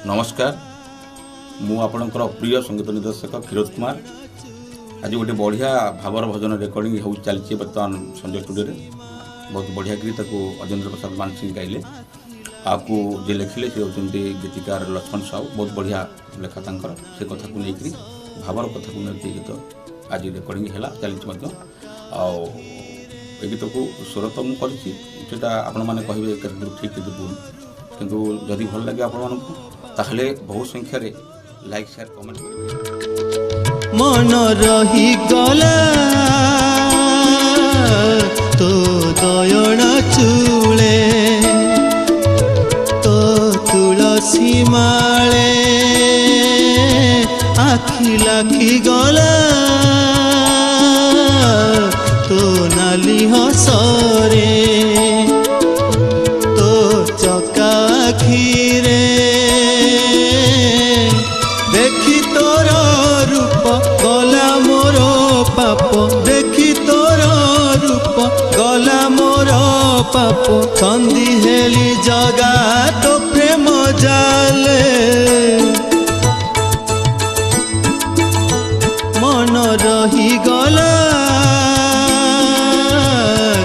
नमस्कार मु आपणकर प्रिय संगीत निर्देशक क्षीरोद कुमार आज गोटे बढ़िया भावर भजन रेकर्डिंग हो चलती बर्तमान संजय स्टूडियो बहुत बढ़िया गीत अजेंद्र प्रसाद मानसिंह गाइले आपको जे लिखिले से होती गीतिकार लक्ष्मण साहू बहुत बढ़िया लेखा तंकर से कथा को लेकर भावर कथा को लेकर गीत आज रेकर्डिंग है चलती गीत को स्वर तो मुझे आपण मैंने कहे ठीक कि भूल किंतु जदि भल लगे आपण ताहले बहुत संख्या रे लाइक शेयर कमेंट करें। मन रही गला तो दयन चूले तो तुलसी माले आखि लाखी गला तो नाली हसरे तो चका आखिरे देखी तोर रूप गला मोर पाप देखी तोर रूप गला मोर पाप संधि हेली जगा तो प्रेम जाले मन रही गला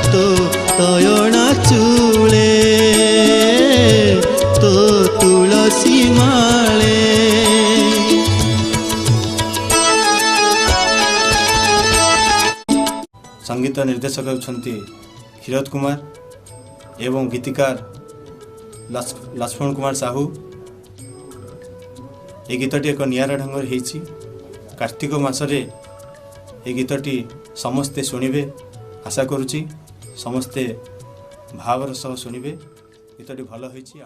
तो तयना चूले तो तुलसी माले। संगीत निर्देशक होती क्षीरोद कुमार एवं गीतिकार लक्ष्मण कुमार साहू। ये गीतटी एक निरा ढंग होती कार्तिक मासरे ये गीतटी समस्ते शुणिबे आशा करुच्ची समस्ते भावर सह शुणिबे गीतटी भल होती।